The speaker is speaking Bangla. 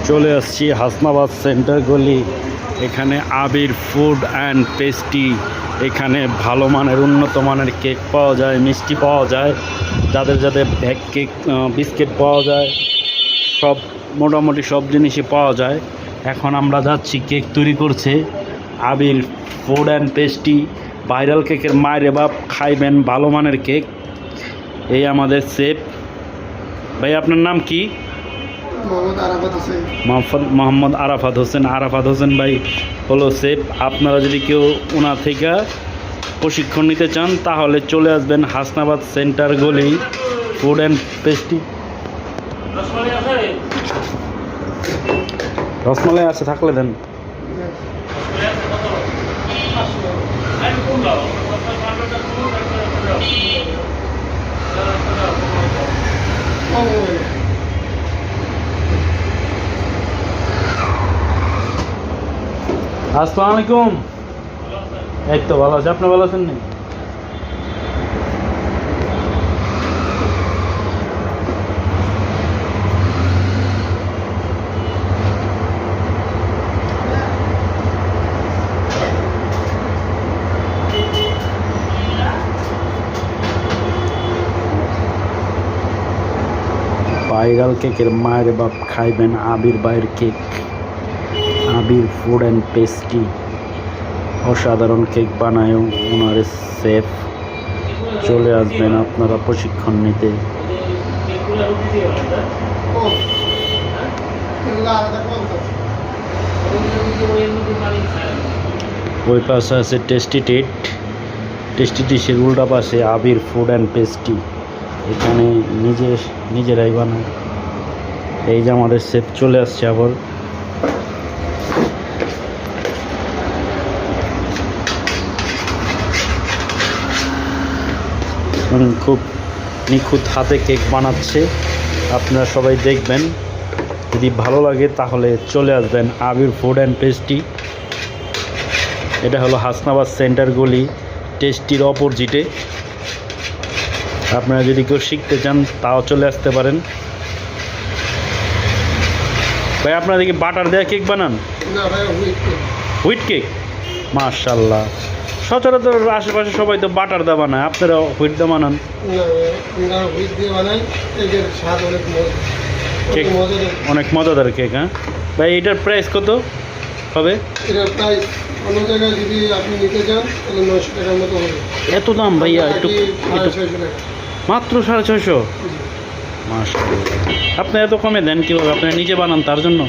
চলে আসছি হাসনাবাদ সেন্টার গলি। এখানে আবির ফুড অ্যান্ড পেস্ট্রি, এখানে ভালো মানের উন্নত মানের কেক পাওয়া যায়, মিষ্টি পাওয়া যায়, যাদের যাদের ভ্যাক কেক, বিস্কিট পাওয়া যায়, সব মোটামুটি সব জিনিসই পাওয়া যায়। এখন আমরা যাচ্ছি, কেক তৈরি করছে আবির ফুড অ্যান্ড পেস্ট্রি। ভাইরাল কেকের মায়ের বাপ, খাইবেন ভালো মানের কেক। এই আমাদের শেফ ভাই, আপনার নাম কি? মোহাম্মদ আরাফাত হোসেন। আরাফাত হোসেন ভাই হলো শেফ। আপনারা যদি কেউ ওনার থেকে প্রশিক্ষণ নিতে চান তাহলে চলে আসবেন হাসনাবাদ সেন্টার গলি ফুড অ্যান্ড পেস্ট্রি। রসমালাই আছে, থাকলে দেন। আসসালামু আলাইকুম। এই তো ভালো আছে, আপনি ভালো আছেন? নি ভাইরাল কেকের মায়ের বাপ, খাইবেন আবির ভাইয়ের cake. Abir food and pastry অসাধারণ কেক বানায় ওনার শেফ। চলে আসবেন আপনারা প্রশিক্ষণ নিতে। ওই পাশে আছে টেস্টি টেট, টেস্টি টিসের উল্টা পাশে আবির ফুড অ্যান্ড পেস্ট্রি। এখানে নিজেরাই বানায়। এই যে আমাদের শেফ চলে আসছে আবার। খুব নিখুঁত হাতে কেক বানাচ্ছে। আপনারা সবাই দেখবেন, যদি ভালো লাগে তাহলে চলে আসবেন আবির ফুড অ্যান্ড পেস্ট্রি। এটা হলো হাসনাবাদ সেন্টার গলি, টেস্টির অপোজিটে। আপনারা যদি কেউ শিখতে চান তাও চলে আসতে পারেন। ভাই, আপনারা দেখি বাটার দেওয়া কেক বানান? হুইট কেক, মাশাআল্লাহ। সচরাচর আশেপাশে সবাই তো বাটার দেওয়া বানায়, আপনারা হুইট দিয়ে বানান? কেক অনেক মজাদার কেক। হ্যাঁ ভাই, এটার প্রাইস কত হবে? এত দাম ভাইয়া? একটু মাত্র 650? মাশাআল্লাহ। আপনি এত কমে দেন কীভাবে? আপনি নিজে বানান তার জন্য?